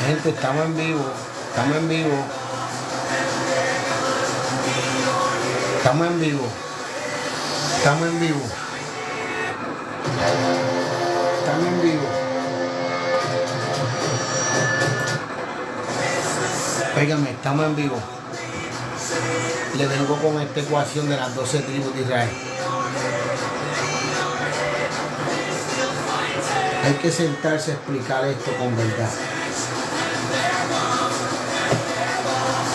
Gente, estamos en vivo. Estamos en vivo. Estamos en vivo. Estamos en vivo. Estamos en vivo. Óigame, estamos en vivo. Le vengo con esta ecuación de las 12 tribus de Israel. Hay que sentarse a explicar esto con verdad.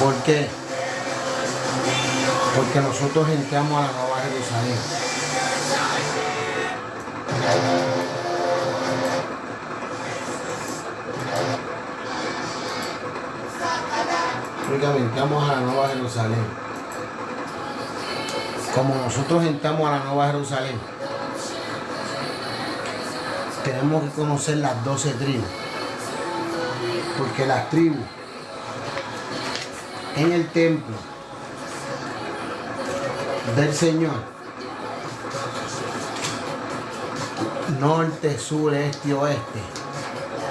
¿Por qué? Porque nosotros entramos a la Nueva Jerusalén. Porque entramos a la Nueva Jerusalén. Como nosotros entramos a la Nueva Jerusalén, tenemos que conocer las 12 tribus. Porque las tribus en el templo del Señor, norte, sur, este y oeste,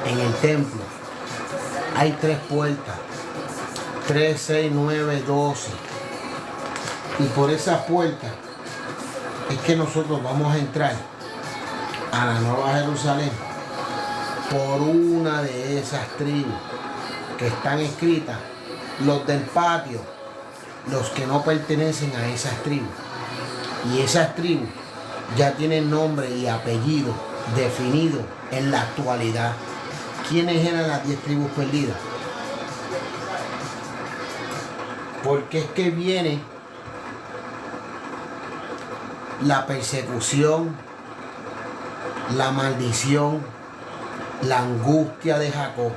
en el templo hay 3 puertas, 3, 6, 9, 12. Y por esas puertas es que nosotros vamos a entrar a la Nueva Jerusalén por una de esas tribus que están escritas, los del patio, los que no pertenecen a esas tribus. Y esas tribus ya tienen nombre y apellido definido en la actualidad. ¿Quiénes eran las 10 tribus perdidas? Porque es que viene la persecución, la maldición, la angustia de Jacob,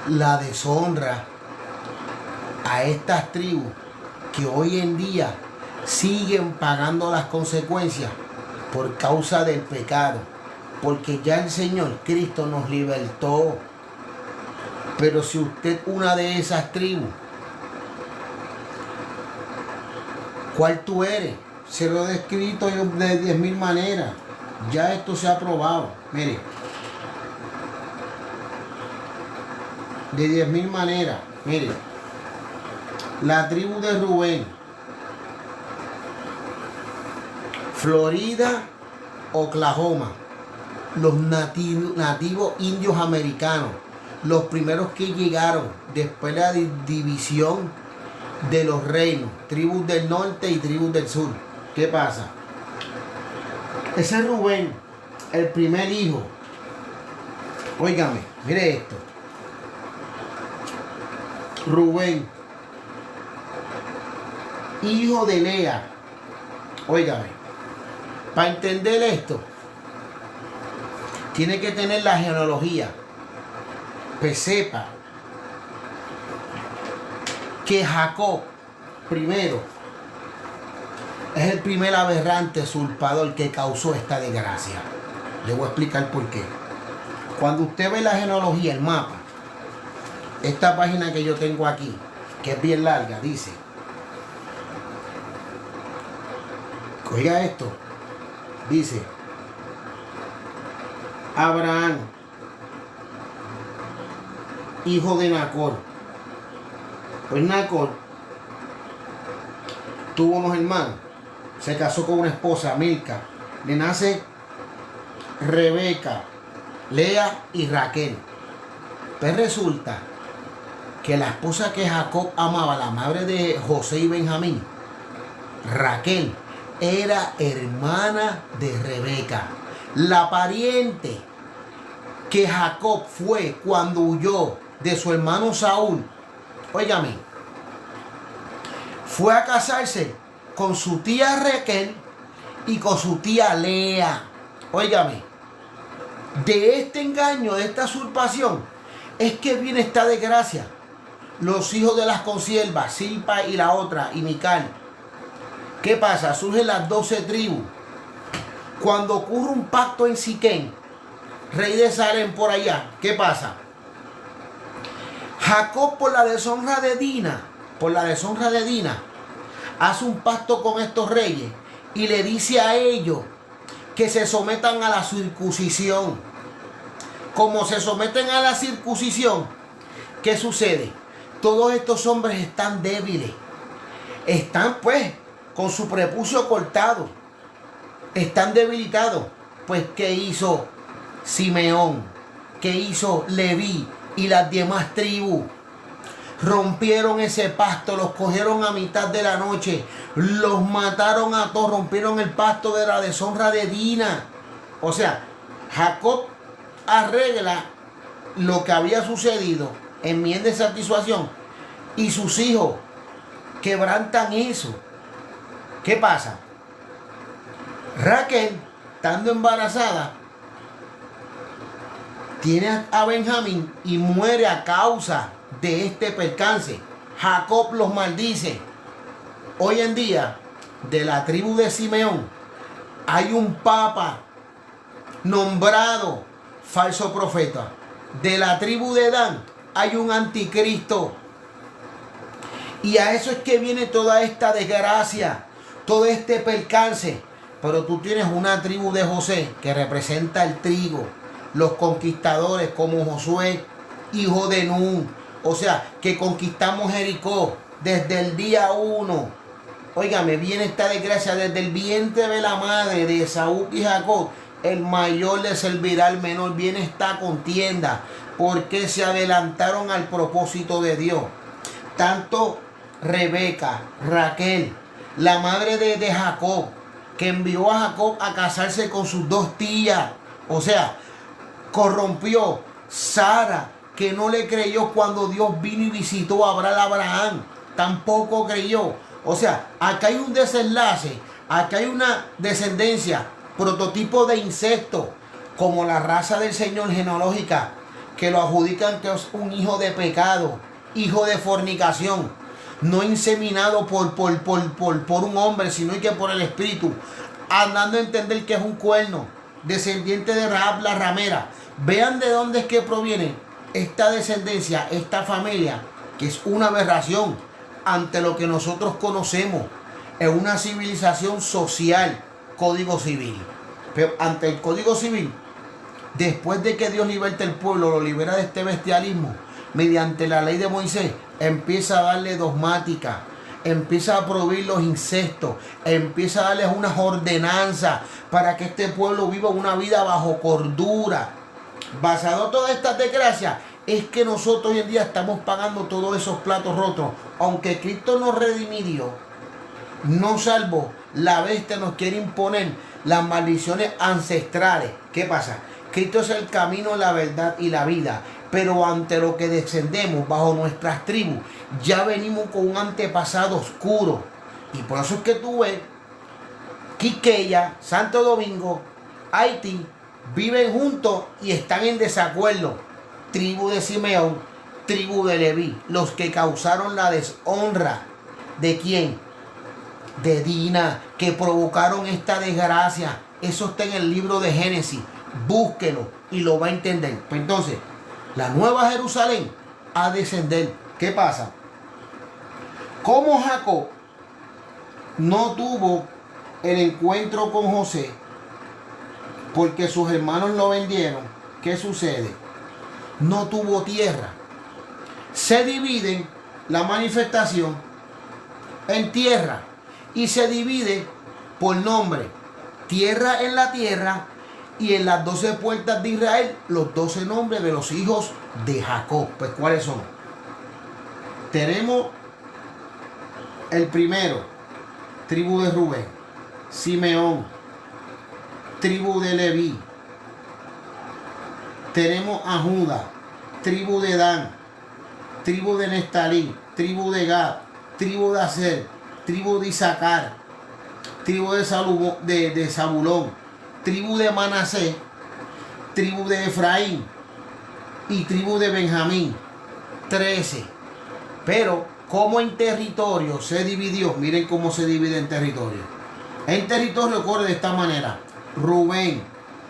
la deshonra a estas tribus que hoy en día siguen pagando las consecuencias por causa del pecado, porque ya el Señor Cristo nos libertó. Pero si usted una de esas tribus, ¿cuál tú eres? Se lo he descrito de 10.000 maneras. Ya esto se ha probado. Mire, de 10.000 maneras. Mire, la tribu de Rubén, Florida, Oklahoma, los nativos indios americanos, los primeros que llegaron después de la división de los reinos, tribus del norte y tribus del sur. ¿Qué pasa? Ese Rubén, el primer hijo, óigame, mire esto. Rubén, hijo de Lea, óigame, para entender esto, tiene que tener la genealogía, pues sepa que Jacob, primero, es el primer aberrante usurpador que causó esta desgracia. Le voy a explicar por qué. Cuando usted ve la genealogía, el mapa, esta página que yo tengo aquí, que es bien larga, dice, oiga esto, dice, Abraham, hijo de Nacor. Pues Nacor tuvo unos hermanos, se casó con una esposa, Milca, le nace Rebeca, Lea y Raquel. Pues resulta que la esposa que Jacob amaba, la madre de José y Benjamín, Raquel, era hermana de Rebeca. La pariente que Jacob fue cuando huyó de su hermano Saúl, óigame, fue a casarse con su tía Raquel y con su tía Lea. Óigame, de este engaño, de esta usurpación, es que viene esta desgracia. Los hijos de las consiervas, Silpa y la otra, y Mical. ¿Qué pasa? Surgen las 12 tribus. Cuando ocurre un pacto en Siquén, rey de Salem por allá, ¿qué pasa? Jacob, por la deshonra de Dina, hace un pacto con estos reyes y le dice a ellos que se sometan a la circuncisión. como se someten a la circuncisión, ¿qué sucede? Todos estos hombres están débiles. Están pues con su prepucio cortado. Están debilitados. Pues ¿qué hizo Simeón? ¿Qué hizo Leví y las demás tribus? Rompieron ese pacto, los cogieron a mitad de la noche, los mataron a todos, rompieron el pacto de la deshonra de Dina. O sea, Jacob arregla lo que había sucedido, enmienda esa situación, y sus hijos quebrantan eso. ¿Qué pasa? Raquel, estando embarazada, tiene a Benjamín y muere a causa de este percance. Jacob los maldice. Hoy en día, de la tribu de Simeón, hay un papa nombrado falso profeta. De la tribu de Dan hay un anticristo. Y a eso es que viene toda esta desgracia, todo este percance. Pero tú tienes una tribu de José que representa el trigo, los conquistadores como Josué, hijo de Nun. O sea, que conquistamos Jericó desde el día 1. Óigame, viene esta desgracia desde el vientre de la madre de Esaú y Jacob. El mayor le servirá al menor. Viene esta contienda porque se adelantaron al propósito de Dios. Tanto Rebeca, Raquel, la madre de Jacob, que envió a Jacob a casarse con sus dos tías. O sea, corrompió. Sara, que no le creyó cuando Dios vino y visitó a Abraham, tampoco creyó. O sea, acá hay un desenlace, acá hay una descendencia, prototipo de incesto, como la raza del Señor genealógica, que lo adjudican que es un hijo de pecado, hijo de fornicación, no inseminado por un hombre, sino que por el Espíritu, andando a entender que es un cuerno, descendiente de Rahab la ramera. Vean de dónde es que proviene esta descendencia, esta familia, que es una aberración ante lo que nosotros conocemos. Es una civilización social, código civil. Pero ante el código civil, después de que Dios liberta el pueblo, lo libera de este bestialismo, mediante la ley de Moisés, empieza a darle dogmática, empieza a prohibir los incestos, empieza a darles unas ordenanzas para que este pueblo viva una vida bajo cordura. Basado en todas estas desgracias, es que nosotros hoy en día estamos pagando todos esos platos rotos. Aunque Cristo nos redimió, no salvó, la bestia nos quiere imponer las maldiciones ancestrales. ¿Qué pasa? Cristo es el camino, la verdad y la vida. Pero ante lo que descendemos bajo nuestras tribus, ya venimos con un antepasado oscuro. Y por eso es que tú ves Quiqueya, Santo Domingo, Haití, viven juntos y están en desacuerdo. Tribu de Simeón, tribu de Leví, los que causaron la deshonra. ¿De quién? De Dina, que provocaron esta desgracia. Eso está en el libro de Génesis. Búsquelo y lo va a entender. Pues entonces, la nueva Jerusalén ha de descender. ¿Qué pasa? Como Jacob no tuvo el encuentro con José porque sus hermanos lo vendieron, ¿qué sucede? No tuvo tierra. Se divide la manifestación en tierra y se divide por nombre. Tierra en la tierra y en las 12 puertas de Israel los 12 nombres de los hijos de Jacob. Pues ¿cuáles son? Tenemos el primero, tribu de Rubén, Simeón, tribu de Leví. Tenemos a Judá, tribu de Dan, tribu de Neftalí, tribu de Gad, tribu de Aser, tribu de Isaacar, tribu de Zabulón, tribu de Manasés, tribu de Efraín y tribu de Benjamín. 13. Pero como en territorio se dividió, miren cómo se divide en territorio. En territorio corre de esta manera: Rubén,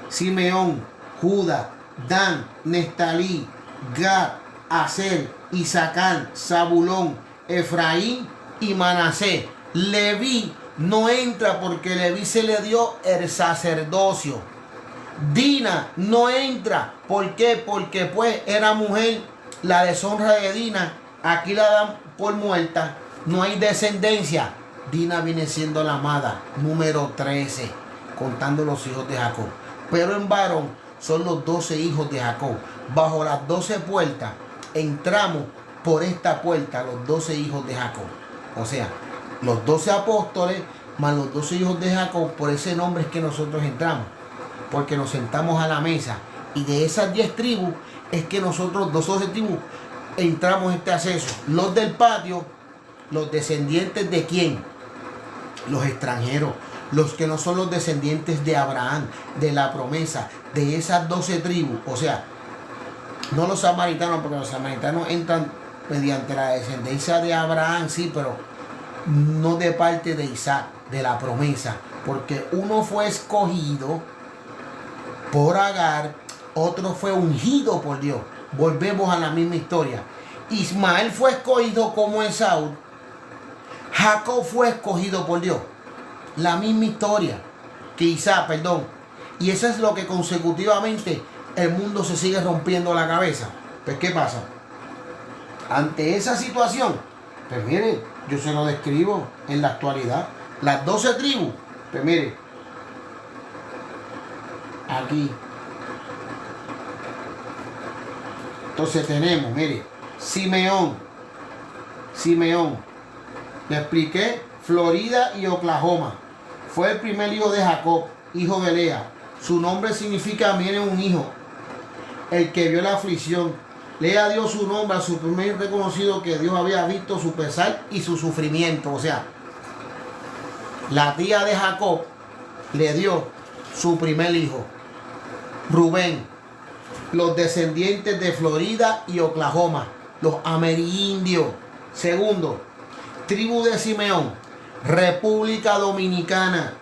Simeón, Judá, Dan, Neftalí, Gad, Aser, Isaacar, Zabulón, Efraín y Manasés. Leví no entra porque Leví se le dio el sacerdocio. Dina no entra. ¿Por qué? Porque pues era mujer. La deshonra de Dina, aquí la dan por muerta. No hay descendencia. Dina viene siendo la amada, número 13, contando los hijos de Jacob. Pero en varón son los 12 hijos de Jacob. Bajo las 12 puertas entramos por esta puerta los 12 hijos de Jacob. O sea, los 12 apóstoles más los 12 hijos de Jacob. Por ese nombre es que nosotros entramos, porque nos sentamos a la mesa. Y de esas 10 tribus es que nosotros, 12 tribus, entramos este acceso. Los del patio, los descendientes de quién? Los extranjeros, los que no son los descendientes de Abraham, de la promesa, de esas 12 tribus. O sea, no los samaritanos, porque los samaritanos entran mediante la descendencia de Abraham, sí, pero no de parte de Isaac, de la promesa, porque uno fue escogido por Agar, otro fue ungido por Dios. Volvemos a la misma historia. Ismael fue escogido como Esaú, Jacob fue escogido por Dios. La misma historia que Isaac, perdón. Y eso es lo que consecutivamente el mundo se sigue rompiendo la cabeza. Pues ¿qué pasa? Ante esa situación, pues miren, yo se lo describo en la actualidad. Las 12 tribus, pues miren, aquí. Entonces tenemos, mire, Simeón. Le expliqué, Florida y Oklahoma. Fue el primer hijo de Jacob, hijo de Lea. Su nombre significa, miren, un hijo. El que vio la aflicción. Lea dio su nombre a su primer reconocido que Dios había visto su pesar y su sufrimiento. O sea, la tía de Jacob le dio su primer hijo, Rubén. Los descendientes de Florida y Oklahoma, los amerindios. Segundo, tribu de Simeón, República Dominicana.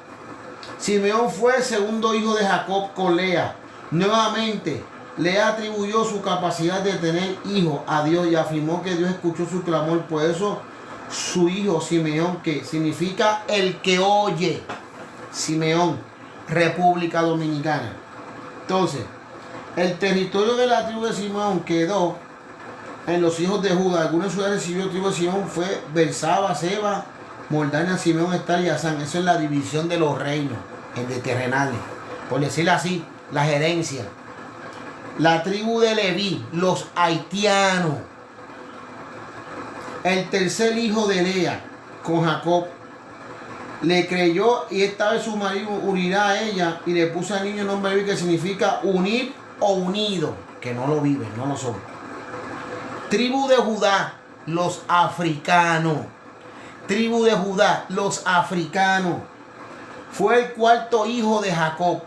Simeón fue el segundo hijo de Jacob con Lea. Nuevamente, Lea atribuyó su capacidad de tener hijos a Dios y afirmó que Dios escuchó su clamor. Por eso, su hijo Simeón, que significa el que oye. Simeón, República Dominicana. Entonces, el territorio de la tribu de Simeón quedó en los hijos de Judá. Algunas ciudades recibió la tribu de Simeón fue Bersaba, Seba, Moldania, Simeón, Estar y Asán. Eso es la división de los reinos de terrenales, por decirlo así, las herencias. La tribu de Leví, los haitianos. El tercer hijo de Lea con Jacob. Le creyó y esta vez su marido unirá a ella y le puso al niño el nombre Leví, que significa unir o unido, que no lo viven, no lo son. Tribu de Judá, los africanos. Tribu de Judá, los africanos. Fue el cuarto hijo de Jacob,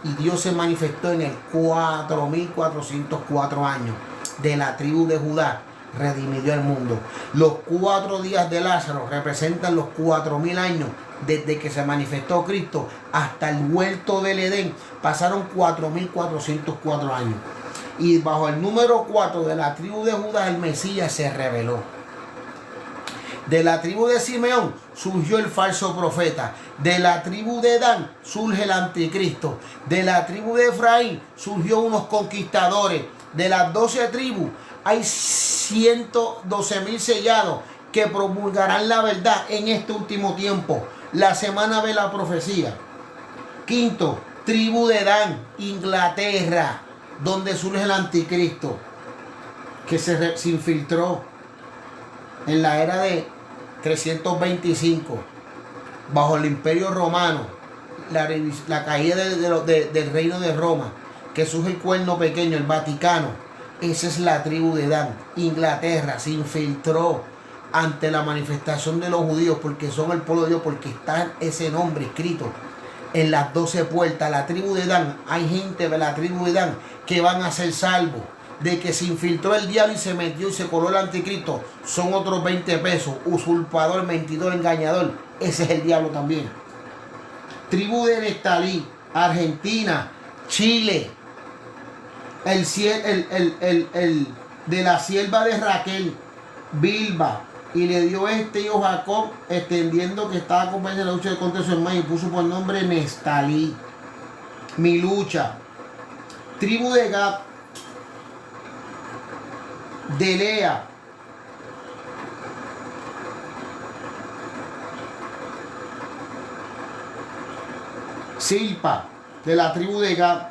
y Dios se manifestó en el 4404 años de la tribu de Judá. Redimió el mundo. Los 4 días de Lázaro representan los 4000 años desde que se manifestó Cristo hasta el huerto del Edén. Pasaron 4404 años. Y bajo el número 4 de la tribu de Judá, el Mesías se reveló. De la tribu de Simeón surgió el falso profeta. De la tribu de Dan surge el anticristo. De la tribu de Efraín surgió unos conquistadores. De las 12 tribus hay 112,000 sellados que promulgarán la verdad en este último tiempo. La semana de la profecía. Quinto, tribu de Dan, Inglaterra, donde surge el anticristo, que se infiltró en la era de 325 bajo el imperio romano, la caída del reino de Roma, que surge el cuerno pequeño, el Vaticano. Esa es la tribu de Dan. Inglaterra se infiltró ante la manifestación de los judíos, porque son el pueblo de Dios, porque está ese nombre escrito en las 12 puertas. La tribu de Dan, hay gente de la tribu de Dan que van a ser salvos. De que se infiltró el diablo y se metió y se coló el anticristo, son otros 20 pesos. Usurpador, mentidor, engañador. Ese es el diablo también. Tribu de Neftalí, Argentina, Chile. El de la sierva de Raquel, Bilba, y le dio este hijo Jacob, extendiendo que estaba acompañado de la lucha contra su hermano, y puso por nombre Neftalí. mi lucha. Tribu de Gad, de Lea, Silpa, de la tribu de Gad,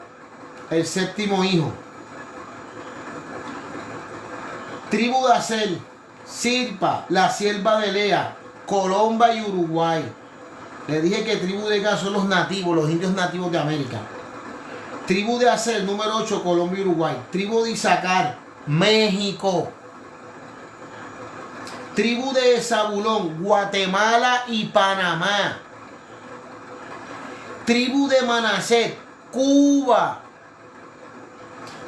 el séptimo hijo. Tribu de Aser, Silpa, la sierva de Lea, Colomba y Uruguay. Le dije que tribu de Gad son los nativos, los indios nativos de América. Tribu de Aser, número 8, Colombia y Uruguay. Tribu de Isaacar, México. Tribu de Zabulón, Guatemala y Panamá. Tribu de Manasés, Cuba.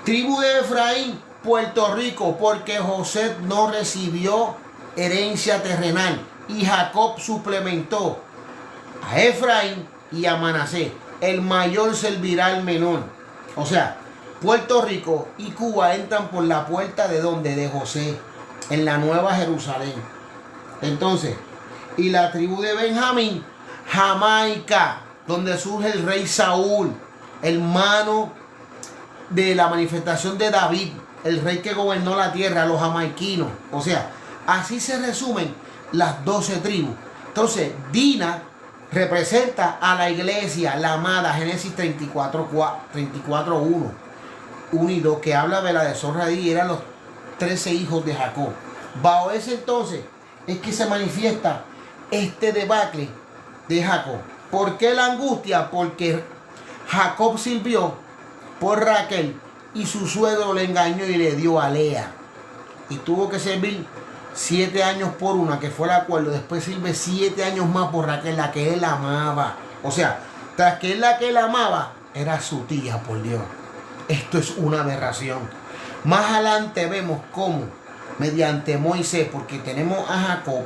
Tribu de Efraín, Puerto Rico, porque José no recibió herencia terrenal y Jacob suplementó a Efraín y a Manasés. El mayor servirá al menor. O sea, Puerto Rico y Cuba entran por la puerta de donde, de José, en la Nueva Jerusalén. Entonces, y la tribu de Benjamín, Jamaica, donde surge el rey Saúl, hermano de la manifestación de David, el rey que gobernó la tierra, los jamaiquinos. O sea, así se resumen las 12 tribus. Entonces, Dina representa a la iglesia, la amada, Génesis 34:1 y 2, que habla de la deshonra de y eran los 13 hijos de Jacob. Bajo ese entonces es que se manifiesta este debacle de Jacob. ¿Por qué la angustia? Porque Jacob sirvió por Raquel y su suegro le engañó y le dio a Lea. Y tuvo que servir 7 años por una, que fue el acuerdo. Después sirve 7 años más por Raquel, la que él amaba. O sea, tras que él la que él amaba, era su tía, por Dios. Esto es una aberración. Más adelante vemos cómo, mediante Moisés, porque tenemos a Jacob,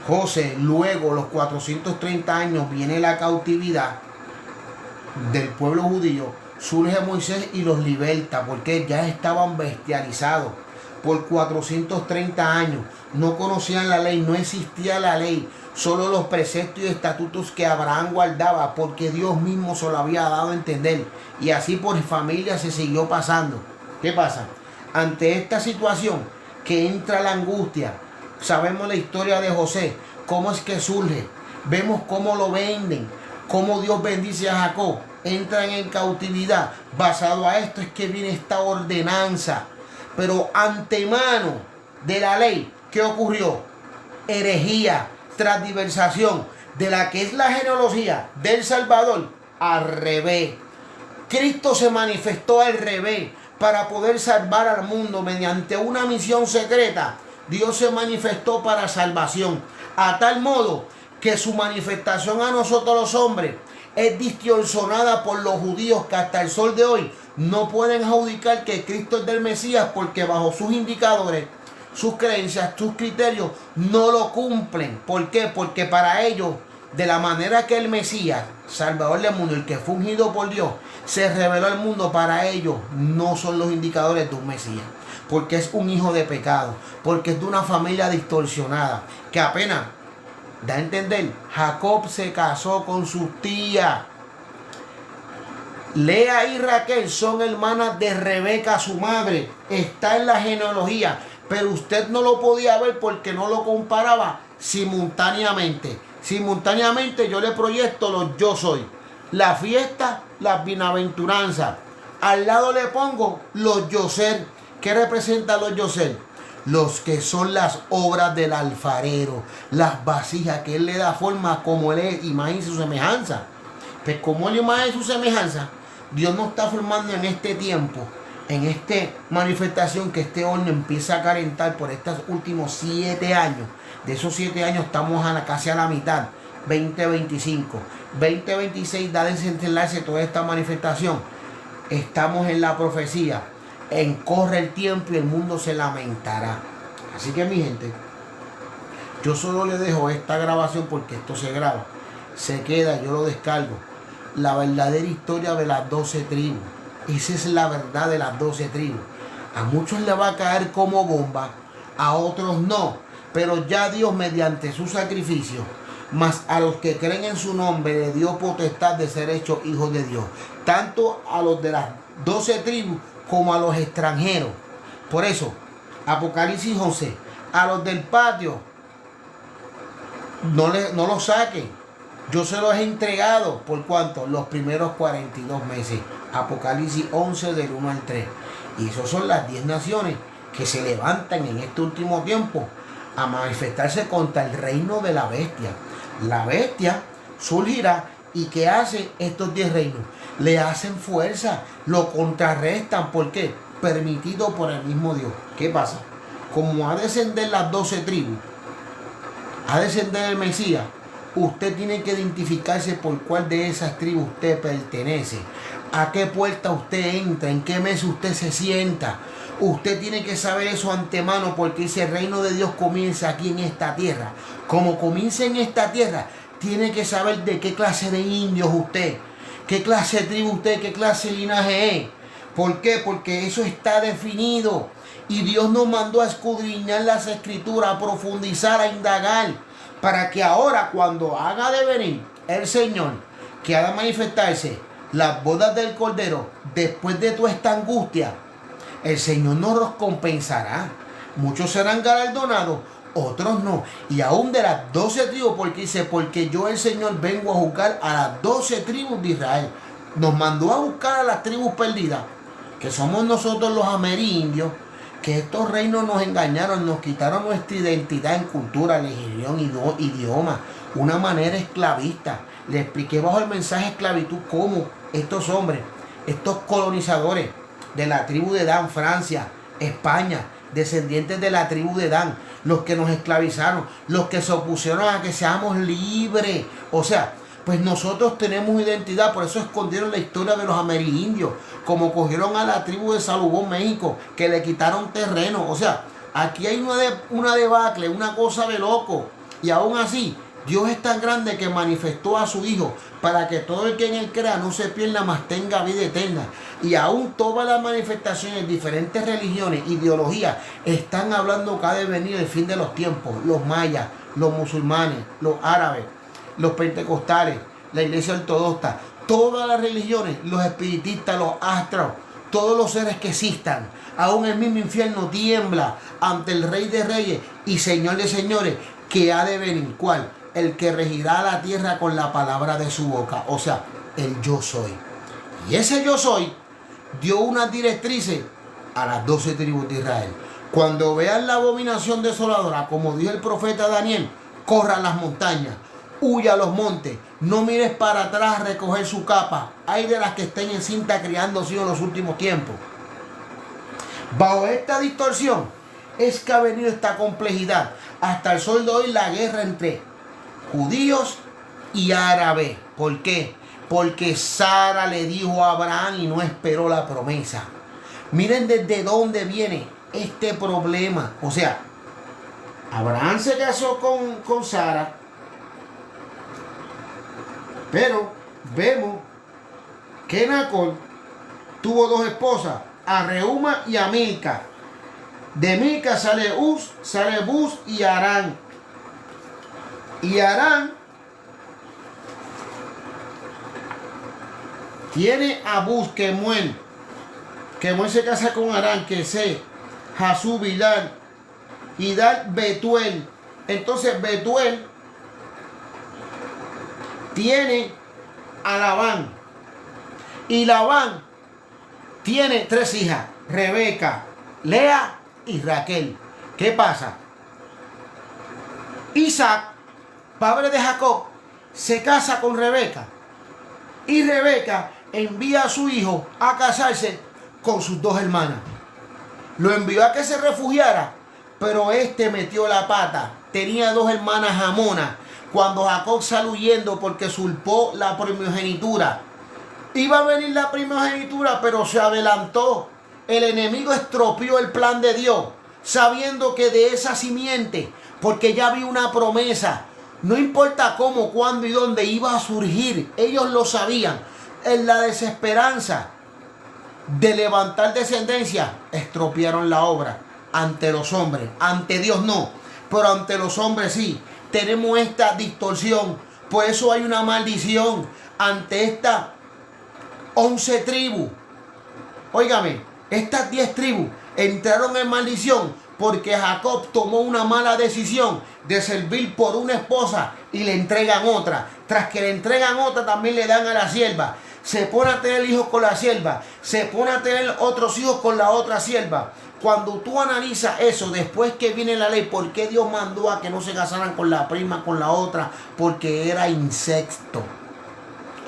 José, luego los 430 años viene la cautividad del pueblo judío, surge Moisés y los liberta, porque ya estaban bestializados por 430 años. No conocían la ley, no existía la ley, solo los preceptos y estatutos que Abraham guardaba, porque Dios mismo se lo había dado a entender. Y así por familia se siguió pasando. ¿Qué pasa? Ante esta situación que entra la angustia, sabemos la historia de José, cómo es que surge, vemos cómo lo venden, cómo Dios bendice a Jacob, entran en cautividad. Basado a esto es que viene esta ordenanza. Pero antemano de la ley, ¿qué ocurrió? Herejía, transdiversación, de la que es la genealogía del Salvador, al revés. Cristo se manifestó al revés para poder salvar al mundo mediante una misión secreta. Dios se manifestó para salvación, a tal modo que su manifestación a nosotros los hombres es distorsionada por los judíos, que hasta el sol de hoy no pueden adjudicar que Cristo es del Mesías, porque bajo sus indicadores, sus creencias, sus criterios no lo cumplen. ¿Por qué? Porque para ellos, de la manera que el Mesías, Salvador del mundo, el que fue ungido por Dios, se reveló al mundo, para ellos no son los indicadores de un Mesías, porque es un hijo de pecado, porque es de una familia distorsionada, que apenas da a entender, Jacob se casó con su tía. Lea y Raquel son hermanas de Rebeca, su madre. Está en la genealogía, pero usted no lo podía ver porque no lo comparaba simultáneamente. Simultáneamente yo le proyecto los yo soy, la fiesta, las bienaventuranzas. Al lado le pongo los yo ser. ¿Qué representan los yo ser? Los que son las obras del alfarero, las vasijas que él le da forma como él es, imagen y su semejanza. Pues como él imagen y su semejanza, Dios nos está formando en este tiempo, en esta manifestación, que este horno empieza a calentar por estos últimos 7 años. De esos 7 años estamos casi a la mitad, 2025. 2026 da desenlace toda esta manifestación. Estamos en la profecía. En corre el tiempo y el mundo se lamentará. Así que mi gente, yo solo le dejo esta grabación porque esto se graba, se queda, yo lo descargo. La verdadera historia de las 12 tribus. Esa es la verdad de las 12 tribus. A muchos le va a caer como bomba, a otros no. Pero ya Dios, mediante su sacrificio, mas a los que creen en su nombre le dio potestad de ser hechos hijos de Dios, tanto a los de las 12 tribus como a los extranjeros. Por eso, Apocalipsis 11, a los del patio, no los saquen. Yo se los he entregado, ¿por cuánto? Los primeros 42 meses. Apocalipsis 11 del 1 al 3. Y esas son las 10 naciones que se levantan en este último tiempo a manifestarse contra el reino de la bestia. La bestia surgirá y ¿qué hace estos 10 reinos? Le hacen fuerza, lo contrarrestan. ¿Por qué? Permitido por el mismo Dios. ¿Qué pasa? Como ha de descender las 12 tribus, ha de descender el Mesías, usted tiene que identificarse por cuál de esas tribus usted pertenece, a qué puerta usted entra, en qué mesa usted se sienta. Usted tiene que saber eso antemano, porque ese reino de Dios comienza aquí en esta tierra. Como comienza en esta tierra, tiene que saber de qué clase de indios usted, qué clase de tribu usted, qué clase de linaje es. ¿Por qué? Porque eso está definido. Y Dios nos mandó a escudriñar las escrituras, a profundizar, a indagar, para que ahora, cuando haga de venir el Señor, que haga manifestarse las bodas del Cordero, después de toda esta angustia, el Señor nos recompensará. Muchos serán galardonados, otros no. Y aún de las 12 tribus, porque dice, porque yo el Señor vengo a juzgar a las 12 tribus de Israel. Nos mandó a buscar a las tribus perdidas, que somos nosotros los amerindios, que estos reinos nos engañaron, nos quitaron nuestra identidad en cultura, religión, idioma, una manera esclavista. Le expliqué bajo el mensaje de esclavitud cómo estos hombres, estos colonizadores de la tribu de Dan, Francia, España, descendientes de la tribu de Dan, los que nos esclavizaron, los que se opusieron a que seamos libres. O sea, pues nosotros tenemos identidad, por eso escondieron la historia de los amerindios, como cogieron a la tribu de Salubón, México, que le quitaron terreno. O sea, aquí hay una debacle, una cosa de loco. Y aún así, Dios es tan grande que manifestó a su Hijo para que todo el que en él crea no se pierda, mas tenga vida eterna. Y aún todas las manifestaciones, diferentes religiones, ideologías, están hablando cada vez venir el fin de los tiempos. Los mayas, los musulmanes, los árabes, los pentecostales, la iglesia ortodoxa, todas las religiones, los espiritistas, los astros, todos los seres que existan. Aún el mismo infierno tiembla ante el Rey de Reyes y Señor de Señores, que ha de venir. ¿Cuál? El que regirá la tierra con la palabra de su boca. O sea, el yo soy. Y ese yo soy dio unas directrices a las 12 tribus de Israel. Cuando vean la abominación desoladora, como dijo el profeta Daniel, corra a las montañas, huya a los montes, no mires para atrás a recoger su capa. Hay de las que estén en cinta criándose en los últimos tiempos. Bajo esta distorsión es que ha venido esta complejidad. Hasta el sol de hoy, la guerra entre judíos y árabes. ¿Por qué? Porque Sara le dijo a Abraham y no esperó la promesa. Miren desde dónde viene este problema. O sea, Abraham se casó con Sara, pero vemos que Nacor tuvo dos esposas, a Reúma y a Milca. De Milca sale Uz, sale Buz y Arán. Y Arán tiene a Buz, Kemuel. Kemuel se casa con Arán, que se Jasú, Bilal, y Dan, Betuel. Entonces Betuel tiene a Labán. Y Labán tiene 3 hijas, Rebeca, Lea y Raquel. ¿Qué pasa? Isaac, padre de Jacob, se casa con Rebeca. Y Rebeca envía a su hijo a casarse con sus 2 hermanas. Lo envió a que se refugiara, pero este metió la pata. Tenía 2 hermanas amonas. Cuando Jacob salió huyendo porque usurpó la primogenitura, iba a venir la primogenitura, pero se adelantó. El enemigo estropeó el plan de Dios, sabiendo que de esa simiente, porque ya había una promesa, no importa cómo, cuándo y dónde iba a surgir, ellos lo sabían. En la desesperanza de levantar descendencia, estropearon la obra ante los hombres. Ante Dios no, pero ante los hombres sí. tenemos esta distorsión. Por eso hay una maldición ante estas 11 tribus. Óigame, estas 10 tribus entraron en maldición porque Jacob tomó una mala decisión de servir por una esposa y le entregan otra. Tras que le entregan otra, también le dan a la sierva. Se pone a tener hijos con la sierva, se pone a tener otros hijos con la otra sierva. Cuando tú analizas eso, después que viene la ley, ¿por qué Dios mandó a que no se casaran con la prima, con la otra? Porque era incesto.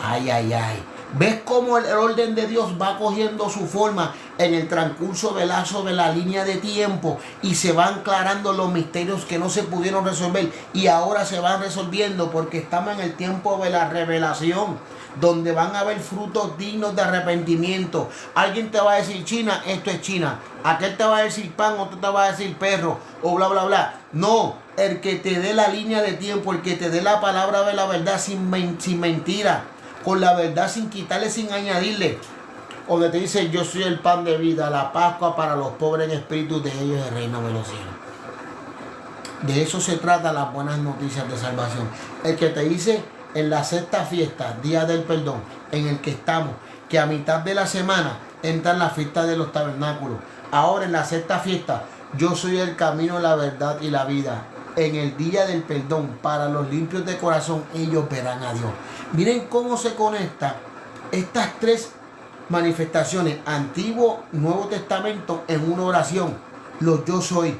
Ay, ay, ay. ¿Ves cómo el orden de Dios va cogiendo su forma en el transcurso de la línea de tiempo y se van aclarando los misterios que no se pudieron resolver y ahora se van resolviendo porque estamos en el tiempo de la revelación, donde van a haber frutos dignos de arrepentimiento? Alguien te va a decir China, esto es China. Aquel te va a decir pan, otro te va a decir perro, o bla, bla, bla. No, el que te dé la línea de tiempo, el que te dé la palabra de la verdad sin mentira, con la verdad sin quitarle, sin añadirle. Donde te dice, yo soy el pan de vida, la Pascua para los pobres en espíritu, de ellos el reino de los cielos. De eso se trata las buenas noticias de salvación. El que te dice en la sexta fiesta, día del perdón, en el que estamos, que a mitad de la semana entran las fiestas de los tabernáculos. Ahora en la sexta fiesta, yo soy el camino, la verdad y la vida. En el día del perdón, para los limpios de corazón, ellos verán a Dios. Miren cómo se conectan estas tres manifestaciones, Antiguo, Nuevo Testamento, en una oración. Los yo soy,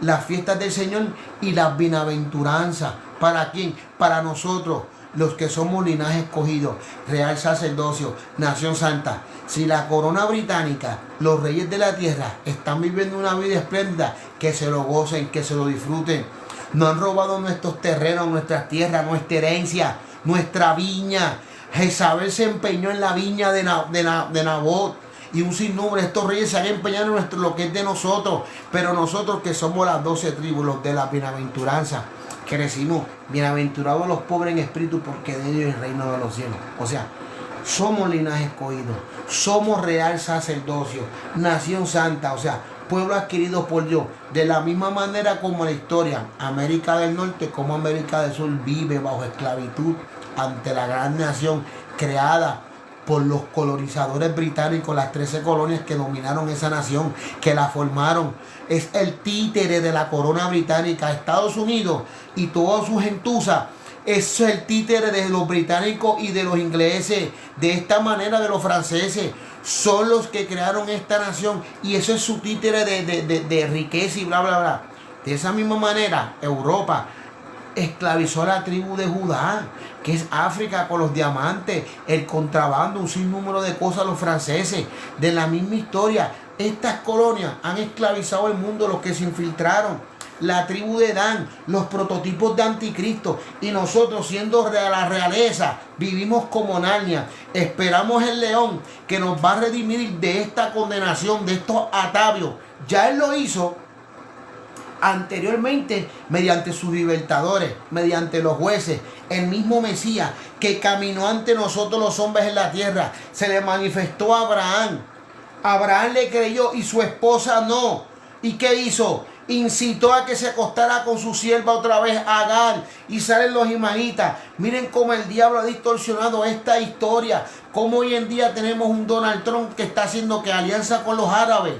las fiestas del Señor y las bienaventuranzas. ¿Para quién? Para nosotros, los que somos linaje escogido, real sacerdocio, nación santa. Si la corona británica, los reyes de la tierra, están viviendo una vida espléndida, que se lo gocen, que se lo disfruten. No han robado nuestros terrenos, nuestras tierras, nuestra herencia, nuestra viña. Jezabel se empeñó en la viña de Nabot. Y un sinnúmero de estos reyes se han empeñado en lo que es de nosotros. Pero nosotros, que somos las 12 tribus, los de la bienaventuranza, que decimos, bienaventurados los pobres en espíritu, porque de ellos es el reino de los cielos. O sea, somos linaje escogido, somos real sacerdocio, nación santa, o sea, pueblo adquirido por Dios. De la misma manera como la historia, América del Norte como América del Sur vive bajo esclavitud ante la gran nación creada por los colonizadores británicos, las 13 colonias que dominaron esa nación, que la formaron. Es el títere de la corona británica. Estados Unidos y toda su gentuza es el títere de los británicos y de los ingleses. De esta manera, de los franceses. Son los que crearon esta nación y eso es su títere de riqueza y bla, bla, bla. De esa misma manera, Europa esclavizó a la tribu de Judá, que es África, con los diamantes, el contrabando, un sinnúmero de cosas, los franceses. De la misma historia, estas colonias han esclavizado el mundo, los que se infiltraron. La tribu de Dan, los prototipos de anticristo, y nosotros, siendo la realeza, vivimos como Narnia. Esperamos el león que nos va a redimir de esta condenación, de estos atavios. Ya él lo hizo anteriormente mediante sus libertadores, mediante los jueces. El mismo Mesías que caminó ante nosotros los hombres en la tierra, se le manifestó a Abraham. Abraham le creyó y su esposa no. ¿Y qué hizo? Incitó a que se acostara con su sierva otra vez, Agar, y salen los ismaelitas. Miren cómo el diablo ha distorsionado esta historia. Cómo hoy en día tenemos un Donald Trump que está haciendo que alianza con los árabes,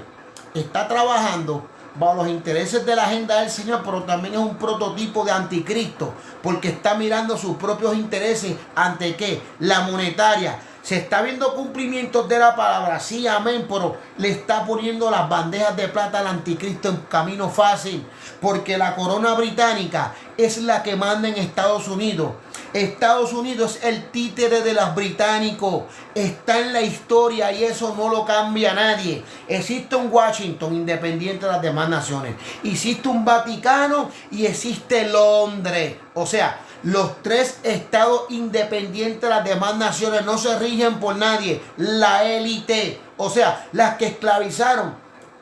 está trabajando bajo los intereses de la agenda del Señor, pero también es un prototipo de anticristo, porque está mirando sus propios intereses. ¿Ante qué? La monetaria. Se está viendo cumplimientos de la palabra, sí, amén, pero le está poniendo las bandejas de plata al anticristo en camino fácil, porque la corona británica es la que manda en Estados Unidos. Estados Unidos es el títere de los británicos, está en la historia y eso no lo cambia nadie. Existe un Washington independiente de las demás naciones, existe un Vaticano y existe Londres. O sea, los tres estados independientes de las demás naciones no se rigen por nadie. La élite, o sea, las que esclavizaron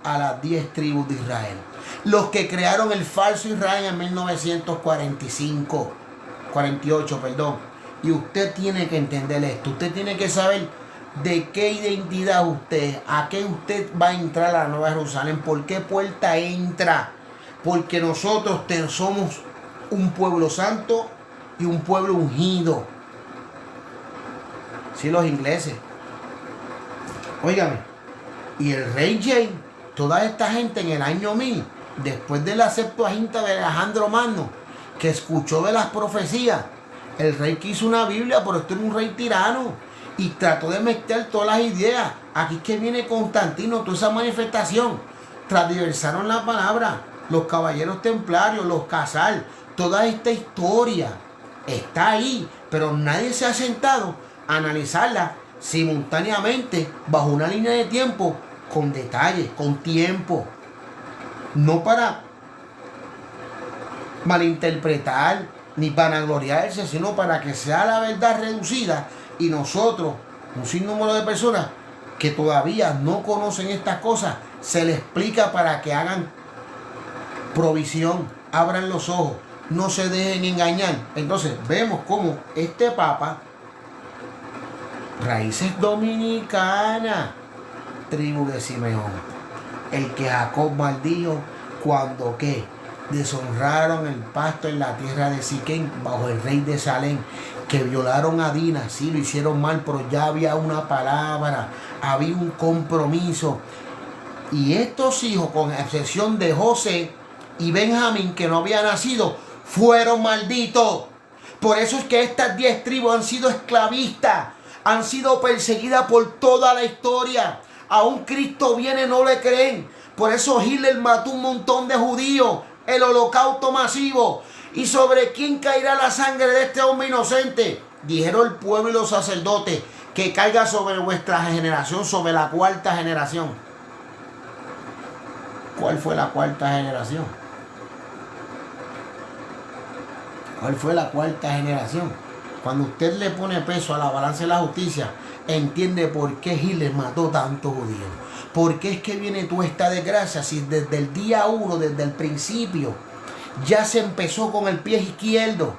a las 10 tribus de Israel, los que crearon el falso Israel en 1948, perdón. Y usted tiene que entender esto. Usted tiene que saber de qué identidad usted, a qué usted va a entrar a la Nueva Jerusalén, por qué puerta entra. Porque nosotros somos un pueblo santo y un pueblo ungido. Sí, los ingleses. Óigame, y el rey James, toda esta gente en el año 1000, después de la Septuaginta de Alejandro Magno, que escuchó de las profecías, el rey quiso una Biblia, pero esto era un rey tirano, y trató de mezclar todas las ideas. Aquí es que viene Constantino, toda esa manifestación, transversaron la palabra, los caballeros templarios, los casal, toda esta historia está ahí, pero nadie se ha sentado a analizarla simultáneamente bajo una línea de tiempo con detalle, con tiempo, no para malinterpretar ni vanagloriarse, sino para que sea la verdad reducida y nosotros, un sinnúmero de personas que todavía no conocen estas cosas, se les explica para que hagan provisión, abran los ojos, no se dejen engañar. Entonces vemos cómo este Papa, raíces dominicanas, tribu de Simeón, el que Jacob maldijo cuando que deshonraron el pasto en la tierra de Siquén bajo el rey de Salem, que violaron a Dina, sí lo hicieron mal, pero ya había una palabra, había un compromiso. Y estos hijos, con excepción de José y Benjamín, que no había nacido, fueron malditos. Por eso es que estas 10 tribus han sido esclavistas, han sido perseguidas por toda la historia. Aún Cristo viene, no le creen. Por eso Hitler mató un montón de judíos, el holocausto masivo. ¿Y sobre quién caerá la sangre de este hombre inocente? Dijeron el pueblo y los sacerdotes, que caiga sobre vuestra generación, sobre la 4ª generación. ¿Cuál fue la 4ª generación? ¿Cuál fue la 4ª generación? Cuando usted le pone peso a la balanza de la justicia, entiende por qué Hitler mató tantos judíos. ¿Por qué es que viene toda esta desgracia? Si desde el día 1, desde el principio, ya se empezó con el pie izquierdo.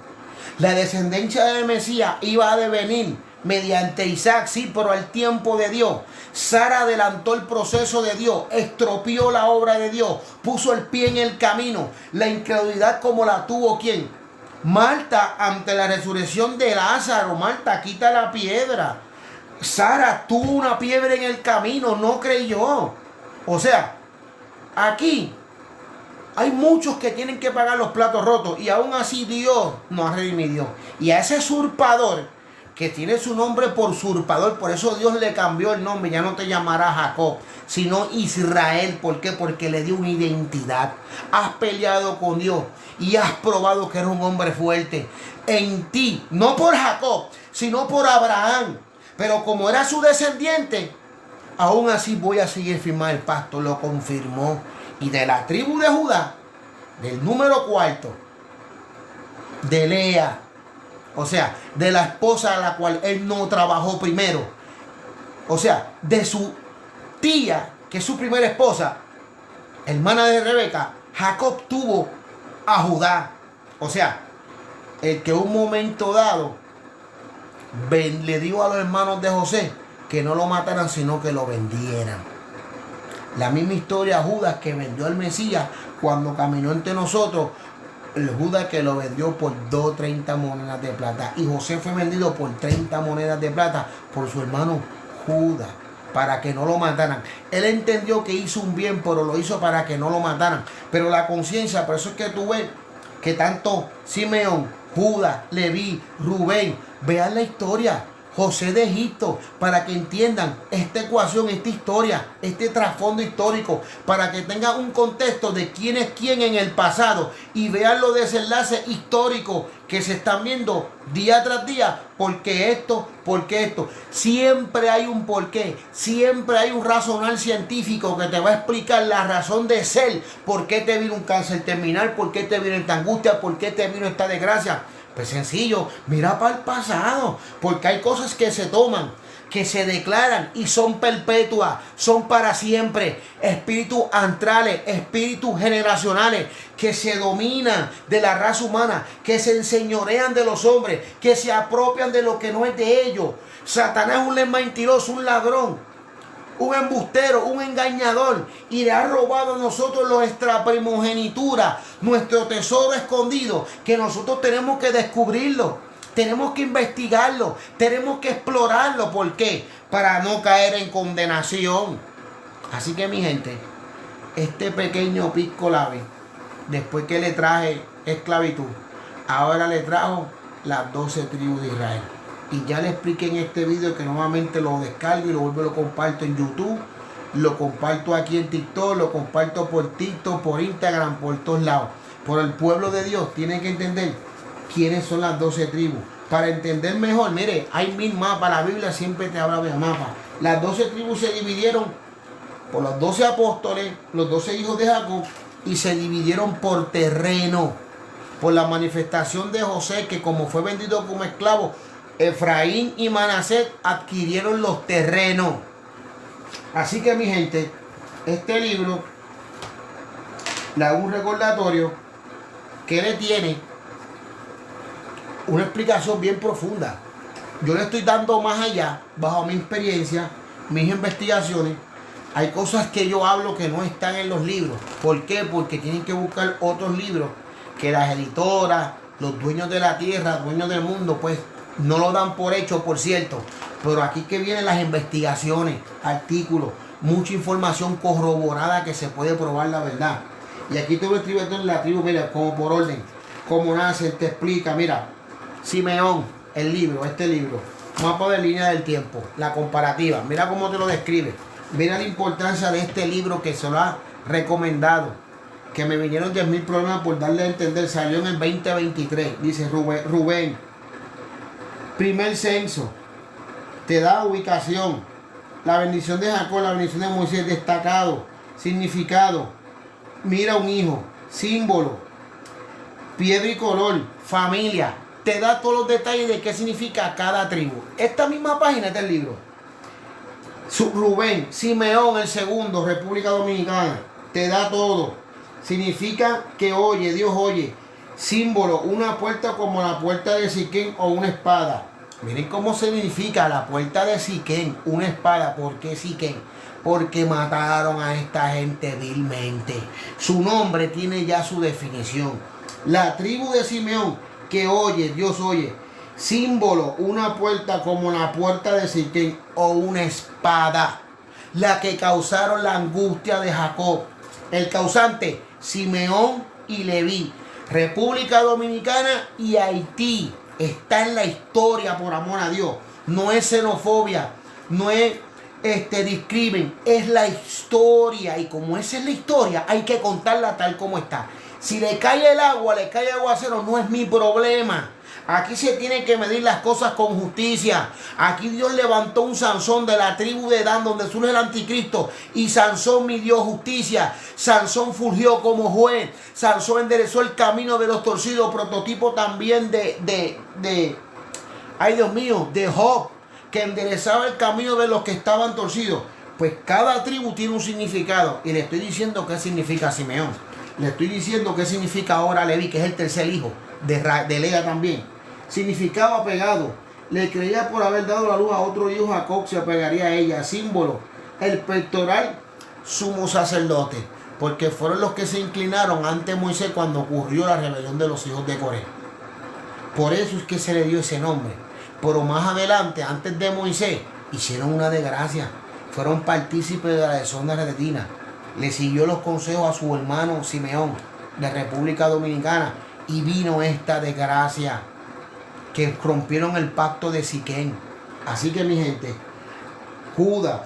La descendencia del Mesías iba a devenir mediante Isaac, sí, pero al tiempo de Dios. Sara adelantó el proceso de Dios, estropeó la obra de Dios, puso el pie en el camino. La incredulidad como la tuvo ¿quién? Marta, ante la resurrección de Lázaro. Marta, quita la piedra. Sara tuvo una piedra en el camino, no creyó. O sea, aquí hay muchos que tienen que pagar los platos rotos y aún así Dios nos ha redimido. Y a ese usurpador, que tiene su nombre por usurpador, por eso Dios le cambió el nombre, ya no te llamará Jacob, sino Israel. ¿Por qué? Porque le dio una identidad. Has peleado con Dios y has probado que eres un hombre fuerte. En ti, no por Jacob, sino por Abraham. Pero como era su descendiente, aún así voy a seguir firmando el pacto, lo confirmó. Y de la tribu de Judá, del número 4, de Lea, o sea, de la esposa a la cual él no trabajó primero, o sea, de su tía, que es su primera esposa, hermana de Rebeca, Jacob tuvo a Judá. O sea, el que un momento dado le dio a los hermanos de José que no lo mataran, sino que lo vendieran. La misma historia Judas, que vendió al Mesías cuando caminó entre nosotros. El Judas que lo vendió por 30 monedas de plata. Y José fue vendido por 30 monedas de plata por su hermano Judas, para que no lo mataran. Él entendió que hizo un bien, pero lo hizo para que no lo mataran. Pero la conciencia, por eso es que tú ves que tanto Simeón, Judas, Leví, Rubén, vean la historia. José de Egipto, para que entiendan esta ecuación, esta historia, este trasfondo histórico, para que tengan un contexto de quién es quién en el pasado y vean los desenlaces históricos que se están viendo día tras día. Porque esto, siempre hay un porqué, siempre hay un razonar científico que te va a explicar la razón de ser, por qué te vino un cáncer terminal, por qué te vino esta angustia, por qué te vino esta desgracia. Pues sencillo, mira para el pasado, porque hay cosas que se toman, que se declaran y son perpetuas, son para siempre. Espíritus antrales, espíritus generacionales que se dominan de la raza humana, que se enseñorean de los hombres, que se apropian de lo que no es de ellos. Satanás es un mentiroso, un ladrón. un embustero, un engañador, y le ha robado a nosotros nuestra primogenitura, nuestro tesoro escondido, que nosotros tenemos que descubrirlo, tenemos que investigarlo, tenemos que explorarlo. ¿Por qué? Para no caer en condenación. Así que, mi gente, este pequeño Pisco Labi, después que le traje esclavitud, ahora le trajo las 12 tribus de Israel. Y ya le expliqué en este video que nuevamente lo descargo y lo vuelvo y lo comparto en YouTube. Lo comparto aquí en TikTok, lo comparto por TikTok, por Instagram, por todos lados. Por el pueblo de Dios tienen que entender quiénes son las 12 tribus. Para entender mejor, mire, hay 1000 mapas. La Biblia siempre te habla de mapas. Las 12 tribus se dividieron por los 12 apóstoles, los 12 hijos de Jacob, y se dividieron por terreno. Por la manifestación de José, que como fue vendido como esclavo, Efraín y Manasés adquirieron los terrenos. Así que, mi gente, este libro le hago un recordatorio que le tiene una explicación bien profunda. Yo le estoy dando más allá, bajo mi experiencia, mis investigaciones. Hay cosas que yo hablo que no están en los libros. ¿Por qué? Porque tienen que buscar otros libros que las editoras, los dueños de la tierra, dueños del mundo, pues no lo dan por hecho, por cierto. Pero aquí que vienen las investigaciones, artículos, mucha información corroborada que se puede probar la verdad. Y aquí te voy a escribir en la tribu, mira, como por orden, cómo nace, te explica, mira, Simeón, el libro, este libro, mapa de línea del tiempo, la comparativa, mira cómo te lo describe. Mira la importancia de este libro que se lo ha recomendado, que me vinieron 10.000 problemas por darle a entender, salió en el 2023, dice Rubén, primer censo, te da ubicación, la bendición de Jacob, la bendición de Moisés, destacado, significado, mira un hijo, símbolo, piedra y color, familia, te da todos los detalles de qué significa cada tribu. Esta misma página es del libro. Rubén, Simeón el segundo, República Dominicana, te da todo. Significa que oye, Dios oye. Símbolo, una puerta como la puerta de Siquén o una espada. Miren cómo significa la puerta de Siquén, una espada. ¿Por qué Siquén? Porque mataron a esta gente vilmente. Su nombre tiene ya su definición. La tribu de Simeón, que oye, Dios oye. Símbolo, una puerta como la puerta de Siquén o una espada. La que causaron la angustia de Jacob. El causante, Simeón y Leví. República Dominicana y Haití. Está en la historia, por amor a Dios. No es xenofobia, no es discrimen, es la historia. Y como esa es la historia, hay que contarla tal como está. Si le cae el agua, le cae aguacero, no es mi problema. Aquí se tienen que medir las cosas con justicia. Aquí Dios levantó un Sansón de la tribu de Dan, donde surge el anticristo. Y Sansón midió justicia. Sansón fulgió como juez. Sansón enderezó el camino de los torcidos. Prototipo también ay Dios mío, de Job, que enderezaba el camino de los que estaban torcidos. Pues cada tribu tiene un significado. Y le estoy diciendo qué significa Simeón. Le estoy diciendo qué significa ahora Leví, que es el tercer hijo de Lea también. Significado apegado. Le creía por haber dado la luz a otro hijo, Jacob se apegaría a ella. Símbolo, el pectoral, sumo sacerdote. Porque fueron los que se inclinaron ante Moisés cuando ocurrió la rebelión de los hijos de Coré. Por eso es que se le dio ese nombre. Pero más adelante, antes de Moisés, hicieron una desgracia. Fueron partícipes de la deshonra retina. Le siguió los consejos a su hermano Simeón, de República Dominicana. Y vino esta desgracia, que rompieron el pacto de Siquén. Así que, mi gente, Judá,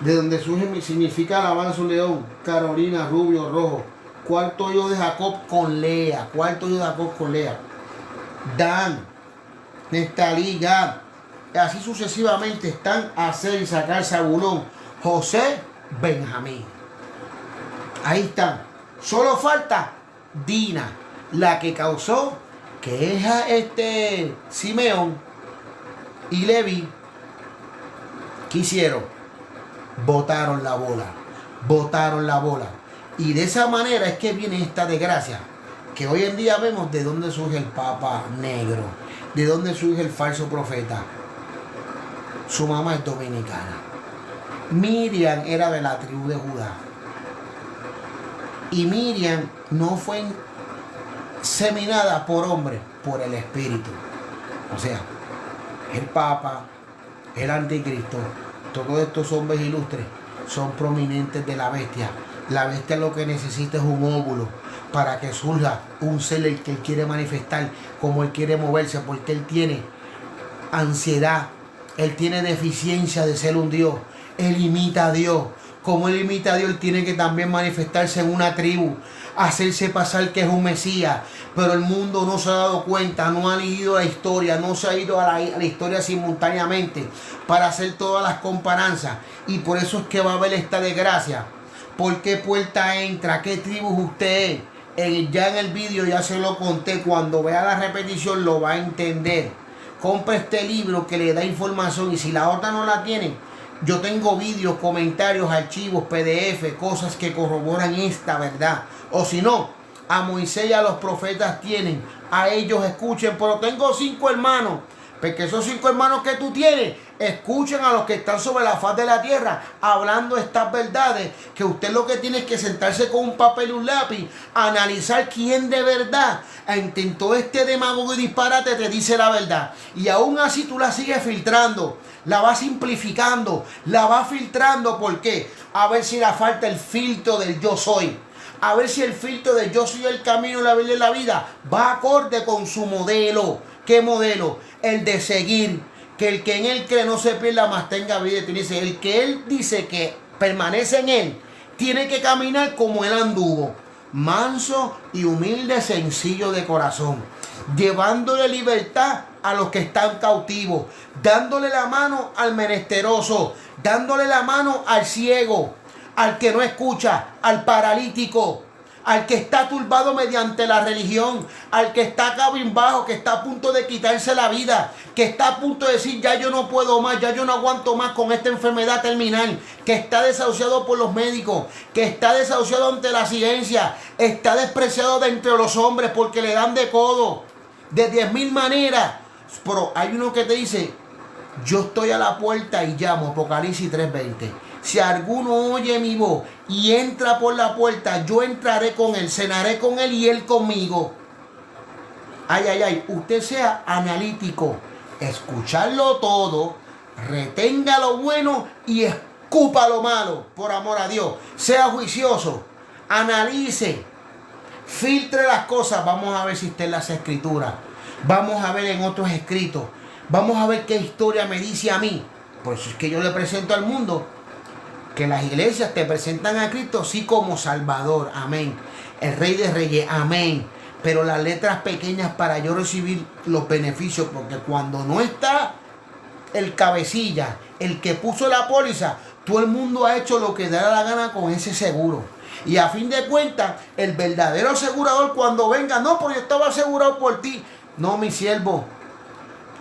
de donde surge, significa alabanza un león. Carolina, rubio, rojo. Cuarto hijo de Jacob con Lea. Cuarto hijo de Jacob con Lea. Dan, Neftalí, Gad. Así sucesivamente están Aser, Isaacar, Zabulón, José, Benjamín. Ahí están. Solo falta Dina, la que causó que es Simeón y Leví. ¿Qué hicieron? Botaron la bola. Y de esa manera es que viene esta desgracia, que hoy en día vemos de dónde surge el Papa Negro, de dónde surge el falso profeta. Su mamá es dominicana. Miriam era de la tribu de Judá. Y Miriam no fue seminada por hombre, por el Espíritu. O sea, el Papa, el Anticristo, todos estos hombres ilustres son prominentes de la bestia. La bestia lo que necesita es un óvulo para que surja un ser el que él quiere manifestar, como él quiere moverse, porque él tiene ansiedad, él tiene deficiencia de ser un Dios, él imita a Dios. Como él imita a Dios, él tiene que también manifestarse en una tribu, hacerse pasar que es un Mesías. Pero el mundo no se ha dado cuenta, no ha leído la historia, no se ha ido a la historia simultáneamente para hacer todas las comparanzas. Y por eso es que va a haber esta desgracia. ¿Por qué puerta entra? ¿Qué tribu es usted? Ya en el vídeo ya se lo conté. Cuando vea la repetición lo va a entender. Compre este libro que le da información, y si la otra no la tiene, yo tengo vídeos, comentarios, archivos, PDF, cosas que corroboran esta verdad. O si no, a Moisés y a los profetas tienen, a ellos escuchen. Pero tengo 5 hermanos, porque esos 5 hermanos que tú tienes, escuchen a los que están sobre la faz de la tierra hablando estas verdades, que usted lo que tiene es que sentarse con un papel y un lápiz, analizar quién de verdad intentó este demagogo y disparate te dice la verdad. Y aún así tú la sigues filtrando, la vas simplificando, la vas filtrando. ¿Por qué? A ver si le falta el filtro del yo soy. A ver si el filtro de yo soy el camino, la verdad y la vida va acorde con su modelo. ¿Qué modelo? El de seguir. Que el que en él cree no se pierda, mas tenga vida eterna. Dice, el que él dice que permanece en él, tiene que caminar como él anduvo. Manso y humilde, sencillo de corazón. Llevándole libertad a los que están cautivos. Dándole la mano al menesteroso. Dándole la mano al ciego. Al que no escucha, al paralítico, al que está turbado mediante la religión, al que está cabizbajo, que está a punto de quitarse la vida, que está a punto de decir ya yo no puedo más, ya yo no aguanto más con esta enfermedad terminal, que está desahuciado por los médicos, que está desahuciado ante la ciencia, está despreciado de entre los hombres porque le dan de codo, de 10.000 maneras. Pero hay uno que te dice, yo estoy a la puerta y llamo, Apocalipsis 3:20. Si alguno oye mi voz y entra por la puerta, yo entraré con él, cenaré con él y él conmigo. Ay, ay, ay, usted sea analítico, escucharlo todo, retenga lo bueno y escupa lo malo, por amor a Dios. Sea juicioso, analice, filtre las cosas. Vamos a ver si está en las escrituras, vamos a ver en otros escritos, vamos a ver qué historia me dice a mí. Por eso es que yo le presento al mundo que las iglesias te presentan a Cristo sí como Salvador, amén, el Rey de Reyes, amén, pero las letras pequeñas para yo recibir los beneficios, porque cuando no está el cabecilla, el que puso la póliza, todo el mundo ha hecho lo que da la gana con ese seguro. Y a fin de cuentas, el verdadero asegurador cuando venga, no, porque yo estaba asegurado por ti. No, mi siervo,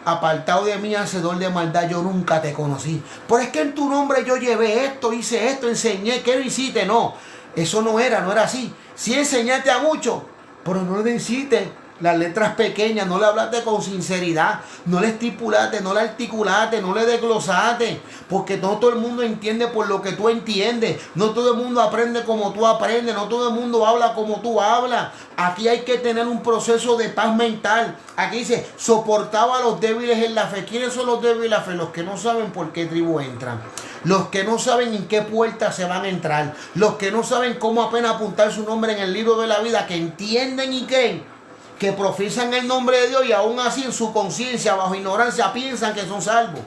apartado de mí, hacedor de maldad, yo nunca te conocí. Pero es que en tu nombre yo llevé esto, hice esto, enseñé. ¿Qué no hiciste? No, eso no era así. Sí enseñaste a muchos, pero no le hiciste las letras pequeñas, no le hablaste con sinceridad, no le estipulaste, no le articulaste, no le desglosaste, porque no todo el mundo entiende por lo que tú entiendes, no todo el mundo aprende como tú aprendes, no todo el mundo habla como tú hablas. Aquí hay que tener un proceso de paz mental. Aquí dice, soportaba a los débiles en la fe. ¿Quiénes son los débiles en la fe? Los que no saben por qué tribu entran, los que no saben en qué puerta se van a entrar, los que no saben cómo apenas apuntar su nombre en el libro de la vida, que entienden y creen, que profesan el nombre de Dios y aún así en su conciencia, bajo ignorancia, piensan que son salvos.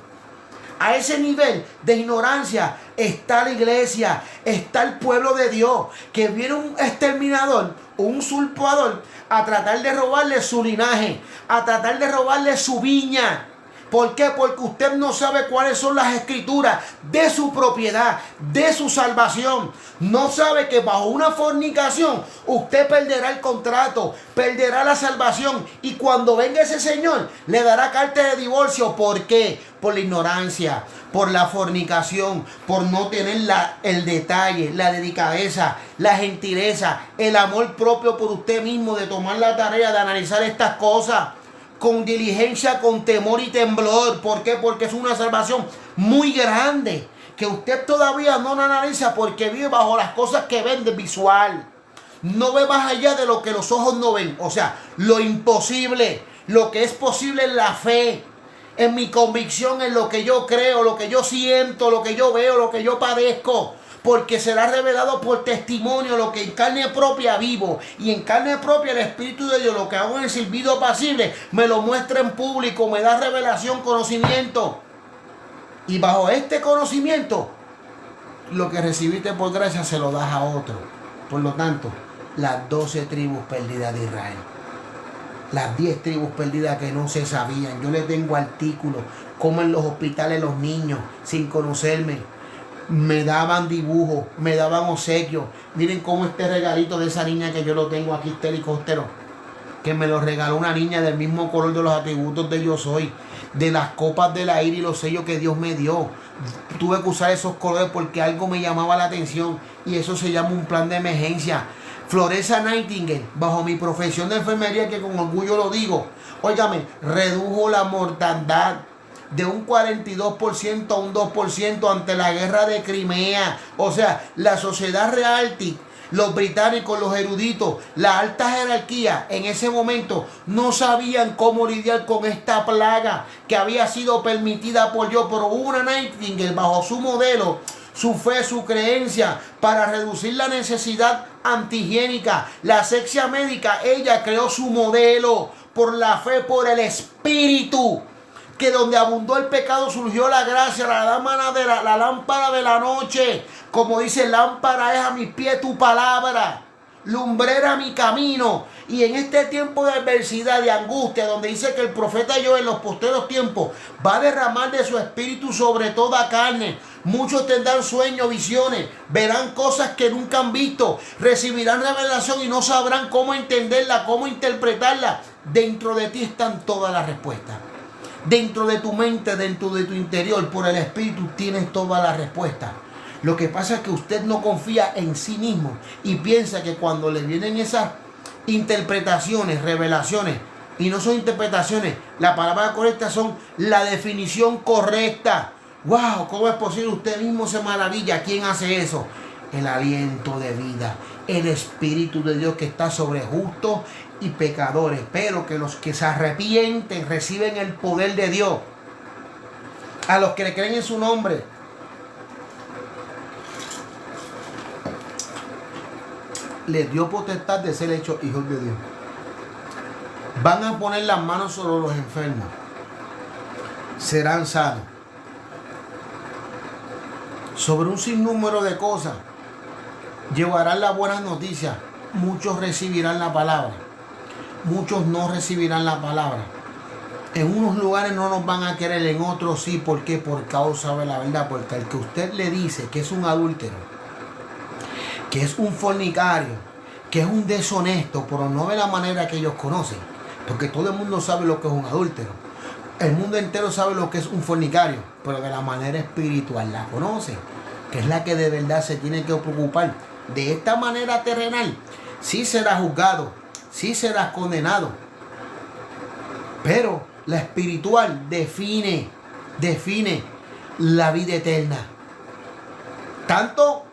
A ese nivel de ignorancia está la iglesia, está el pueblo de Dios, que viene un exterminador, un usurpador, a tratar de robarle su linaje, a tratar de robarle su viña. ¿Por qué? Porque usted no sabe cuáles son las escrituras de su propiedad, de su salvación. No sabe que bajo una fornicación usted perderá el contrato, perderá la salvación. Y cuando venga ese señor, le dará carta de divorcio. ¿Por qué? Por la ignorancia, por la fornicación, por no tener el detalle, la delicadeza, la gentileza, el amor propio por usted mismo, de tomar la tarea de analizar estas cosas. con diligencia, con temor y temblor. ¿Por qué? Porque es una salvación muy grande que usted todavía no la analiza porque vive bajo las cosas que ven de visual. No ve más allá de lo que los ojos no ven. O sea, lo imposible, lo que es posible en la fe, en mi convicción, en lo que yo creo, lo que yo siento, lo que yo veo, lo que yo padezco. Porque será revelado por testimonio lo que en carne propia vivo. Y en carne propia el Espíritu de Dios, lo que hago en el silbido apacible, me lo muestra en público, me da revelación, conocimiento. Y bajo este conocimiento, lo que recibiste por gracia se lo das a otro. Por lo tanto, las 12 tribus perdidas de Israel, las 10 tribus perdidas que no se sabían. Yo le tengo artículos, como en los hospitales los niños, sin conocerme, me daban dibujos, me daban obsequios. Miren cómo este regalito de esa niña que yo lo tengo aquí, este helicóptero, que me lo regaló una niña del mismo color de los atributos de Yo Soy, de las copas de la ira y los sellos que Dios me dio. Tuve que usar esos colores porque algo me llamaba la atención y eso se llama un plan de emergencia. Floresa Nightingale, bajo mi profesión de enfermería, que con orgullo lo digo, óigame, redujo la mortandad de un 42% a un 2% ante la guerra de Crimea. O sea, la sociedad reality, los británicos, los eruditos, la alta jerarquía en ese momento no sabían cómo lidiar con esta plaga que había sido permitida por Dios. Pero una Nightingale, bajo su modelo, su fe, su creencia, para reducir la necesidad antihigiénica, la asepsia médica, ella creó su modelo por la fe, por el Espíritu, que donde abundó el pecado surgió la gracia, la lámpara de la noche. Como dice, lámpara es a mis pies tu palabra, lumbrera mi camino. Y en este tiempo de adversidad, de angustia, donde dice que el profeta Joel en los posteros tiempos va a derramar de su espíritu sobre toda carne. Muchos tendrán sueños, visiones, verán cosas que nunca han visto, recibirán revelación y no sabrán cómo entenderla, cómo interpretarla. Dentro de ti están todas las respuestas. Dentro de tu mente, dentro de tu interior, por el Espíritu tienes todas las respuestas. Lo que pasa es que usted no confía en sí mismo y piensa que cuando le vienen esas interpretaciones, revelaciones, y no son interpretaciones, la palabra correcta son la definición correcta. ¡Wow! ¿Cómo es posible? Usted mismo se maravilla. ¿Quién hace eso? El aliento de vida, el Espíritu de Dios que está sobre justos y pecadores, pero que los que se arrepienten reciben el poder de Dios. A los que le creen en su nombre, les dio potestad de ser hechos hijos de Dios. Van a poner las manos sobre los enfermos, serán sanos. Sobre un sinnúmero de cosas, llevarán las buenas noticias. Muchos recibirán la palabra, muchos no recibirán la palabra. En unos lugares no nos van a querer, en otros sí. ¿Por qué? Por causa de la verdad. Porque al que usted le dice que es un adúltero, que es un fornicario, que es un deshonesto, pero no de la manera que ellos conocen, porque todo el mundo sabe lo que es un adúltero. El mundo entero sabe lo que es un fornicario, pero de la manera espiritual la conoce, que es la que de verdad se tiene que preocupar. De esta manera terrenal, sí será juzgado, sí será condenado, pero la espiritual define la vida eterna. Tanto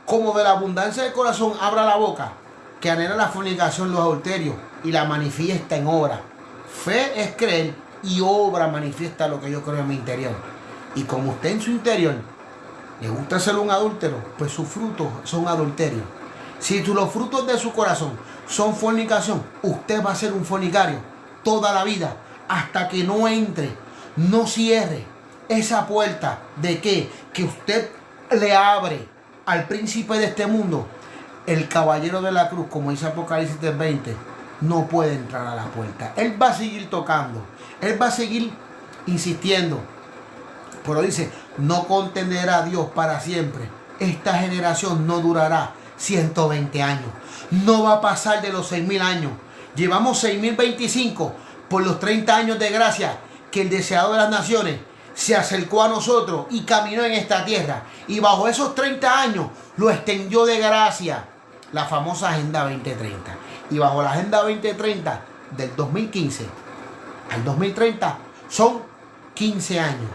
como de la abundancia del corazón abra la boca, que anhela la fornicación, los adulterios, y la manifiesta en obra. Fe es creer y obra manifiesta lo que yo creo en mi interior. Y como usted en su interior le gusta ser un adúltero, pues sus frutos son adulterios. Si los frutos de su corazón son fornicación, usted va a ser un fornicario toda la vida, hasta que no entre, no cierre esa puerta de que usted le abre al príncipe de este mundo. El caballero de la cruz, como dice Apocalipsis 20, no puede entrar a la puerta. Él va a seguir tocando, él va a seguir insistiendo, pero dice, no contenderá a Dios para siempre. Esta generación no durará 120 años, no va a pasar de los 6.000 años. Llevamos 6.025 por los 30 años de gracia que el deseado de las naciones se acercó a nosotros y caminó en esta tierra, y bajo esos 30 años lo extendió de gracia la famosa Agenda 2030. Y bajo la Agenda 2030 del 2015 al 2030 son 15 años.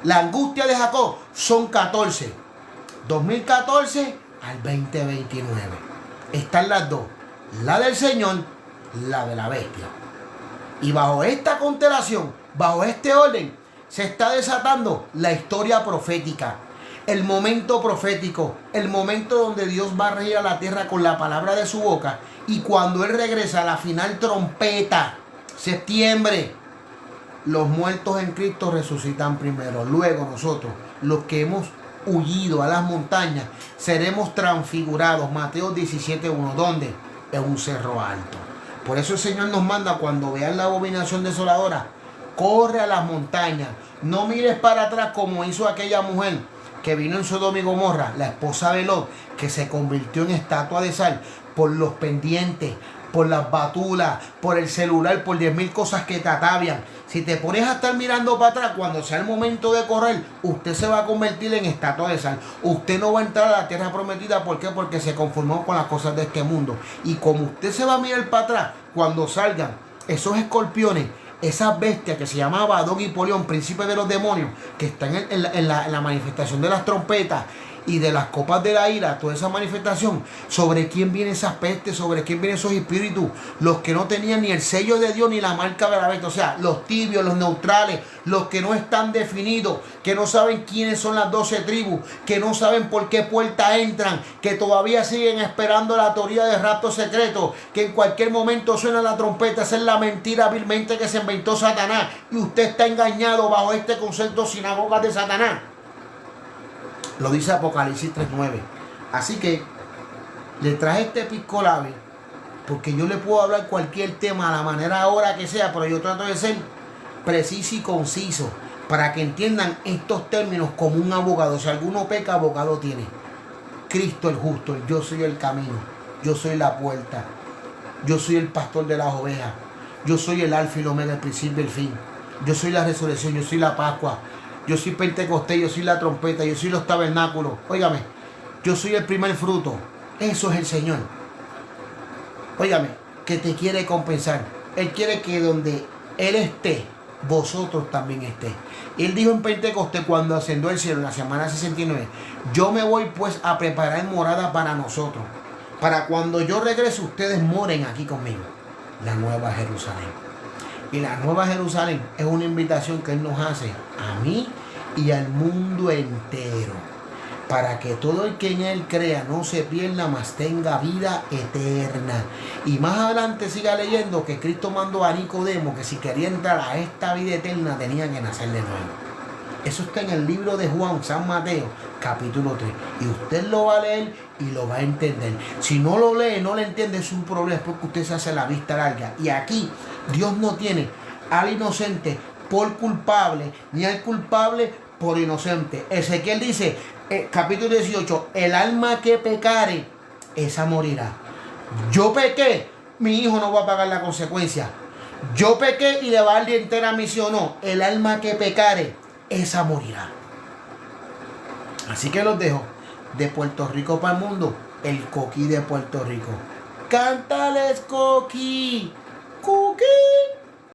La angustia de Jacob son 14. 2014 al 2029. Están las dos. La del Señor, la de la bestia. Y bajo esta constelación, bajo este orden, se está desatando la historia profética. El momento profético, el momento donde Dios va a regir a la tierra con la palabra de su boca. Y cuando Él regresa a la final trompeta, septiembre, los muertos en Cristo resucitan primero. Luego nosotros, los que hemos huido a las montañas, seremos transfigurados. Mateo 17:1. ¿Dónde? En un cerro alto. Por eso el Señor nos manda, cuando vean la abominación desoladora, corre a las montañas. No mires para atrás como hizo aquella mujer que vino en Sodoma y Gomorra, la esposa de Lot, que se convirtió en estatua de sal por los pendientes, por las batulas, por el celular, por 10,000 cosas que te atavian. Si te pones a estar mirando para atrás, cuando sea el momento de correr, usted se va a convertir en estatua de sal. Usted no va a entrar a la tierra prometida. ¿Por qué? Porque se conformó con las cosas de este mundo. Y como usted se va a mirar para atrás, cuando salgan esos escorpiones, esas bestias que se llama Abadón y Polión, príncipes de los demonios, que están en la manifestación de las trompetas y de las copas de la ira, toda esa manifestación, sobre quién viene esas pestes, sobre quién vienen esos espíritus, los que no tenían ni el sello de Dios ni la marca de la bestia, o sea, los tibios, los neutrales, los que no están definidos, que no saben quiénes son las 12 tribus, que no saben por qué puerta entran, que todavía siguen esperando la teoría de rapto secreto, que en cualquier momento suena la trompeta. Esa es la mentira vilmente que se inventó Satanás, y usted está engañado bajo este concepto sinagoga de Satanás. Lo dice Apocalipsis 3:9. Así que le traje este episcolabe porque yo le puedo hablar cualquier tema a la manera ahora que sea, pero yo trato de ser preciso y conciso para que entiendan estos términos como un abogado. Si alguno peca, abogado tiene. Cristo el justo, yo soy el camino, yo soy la puerta, yo soy el pastor de las ovejas, yo soy el alfa y el omega, el principio y el fin. Yo soy la resurrección, yo soy la Pascua. Yo soy Pentecostés, yo soy la trompeta, yo soy los tabernáculos. Óigame, yo soy el primer fruto. Eso es el Señor. Óigame, que te quiere compensar. Él quiere que donde Él esté, vosotros también esté. Él dijo en Pentecostés, cuando ascendió al cielo en la semana 69, yo me voy pues a preparar morada para nosotros, para cuando yo regrese ustedes moren aquí conmigo. La Nueva Jerusalén. Y la Nueva Jerusalén es una invitación que Él nos hace a mí y al mundo entero, para que todo el que en Él crea no se pierda, mas tenga vida eterna. Y más adelante siga leyendo que Cristo mandó a Nicodemo que si quería entrar a esta vida eterna tenía que nacer de nuevo. Eso está en el libro de Juan, San Mateo, capítulo 3. Y usted lo va a leer y lo va a entender. Si no lo lee, no lo entiende, es un problema, es porque usted se hace la vista larga. Y aquí Dios no tiene al inocente por culpable, ni al culpable por inocente. Ezequiel dice, capítulo 18, el alma que pecare, esa morirá. Yo pequé, mi hijo no va a pagar la consecuencia. Yo pequé y le va a dar entera misión. No, el alma que pecare, esa morirá. Así que los dejo. De Puerto Rico para el mundo, el Coquí de Puerto Rico. ¡Cántales, Coquí!